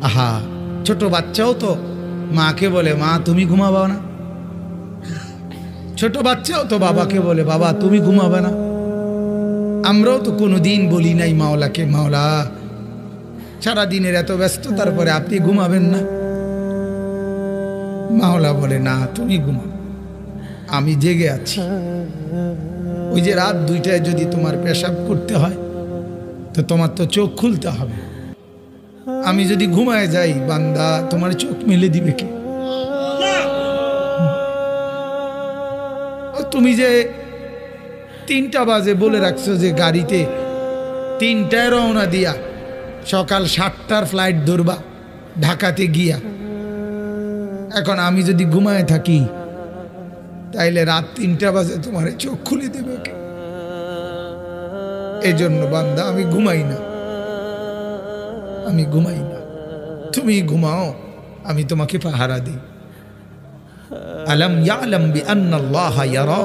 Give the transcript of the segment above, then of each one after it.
আহা, ছোট বাচ্চাও তো মাকে বলে মা তুমি ঘুমাবা না, ছোট বাচ্চাও তো বাবাকে বলে বাবা তুমি ঘুমাবে না। আমরাও তো কোনোদিন বলি নাই মাওলাকে মাওলা সারাদিনের এত ব্যস্ততার পরে আপনি ঘুমাবেন না। মাওলা বলে না তুমি ঘুমাও, আমি জেগে আছি। ওই যে রাত 2টায় যদি তোমার পেশাব করতে হয় তো তোমার তো চোখ খুলতে হবে। আমি যদি ঘুমায় যাই বান্দা তোমার চোখ মেলে দিবে কে? তুমি যে 3টা বাজে বলে রাখছো যে গাড়িতে 3টায় রওনা দিয়া সকাল 7টার ফ্লাইট ধরবা ঢাকাতে গিয়া, এখন আমি যদি ঘুমায় থাকি তাইলে রাত 3টা বাজে তোমার চোখ খুলে দেবে কে? এই জন্য বান্দা আমি ঘুমাই না, আমি ঘুমাই না, তুমি ঘুমাও, আমি তোমাকে পাহারা দিই। আলম ইয়ালাম বিআন্নাল্লাহা ইয়ারা,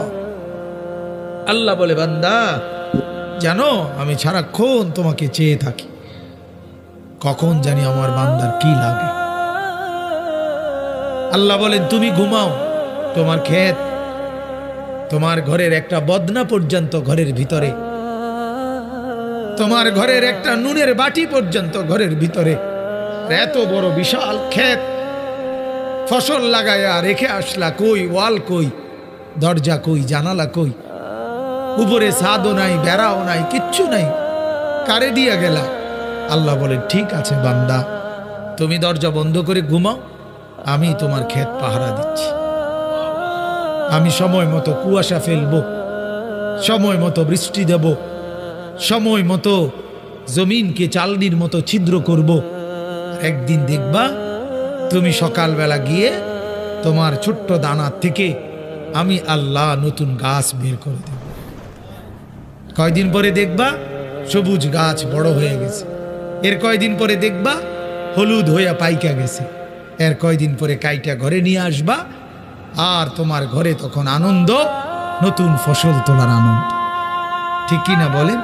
আল্লাহ বলে বান্দা জানো আমি সারাক্ষণ তোমাকে চেয়ে থাকি, কখন জানি আমার বান্দার কি লাগে। আল্লাহ বলেন তুমি ঘুমাও, তোমার ক্ষেত তোমার ঘরের একটা বদনা পর্যন্ত ঘরের ভিতরে, তোমার ঘরের একটা নুনের বাটি পর্যন্ত ঘরের ভিতরে, এত বড় বিশাল ক্ষেত ফসল লাগায়া রেখে আসলা, কই ওয়াল কই, দরজা কই, জানালা কই, উপরে ছাদও নাই, বেড়াও নাই, কিচ্ছু নাই, কারে দিয়া গেলা? আল্লাহ বলে ঠিক আছে বান্দা তুমি দরজা বন্ধ করে ঘুমাও, আমি তোমার ক্ষেত পাহারা দিচ্ছি। আমি সময় মতো কুয়াশা ফেলবো, সময় মতো বৃষ্টি দেব, সময় মতো জমিনকে চালনির মতো ছিদ্র করব। একদিন দেখবা তুমি সকালবেলা গিয়ে তোমার ছোট্ট দানা থেকে আমি আল্লাহ নতুন গাছ বের করে দেব। কয়দিন পরে দেখবা সবুজ গাছ বড় হয়ে গেছে, এর কয়দিন পরে দেখবা হলুদ হইয়া পাইকা গেছে, এর কয়দিন পরে কাইটা ঘরে নিয়ে আসবা, আর তোমার ঘরে তখন আনন্দ, নতুন ফসল তোলার আনন্দ। ঠিক কি না বলেন?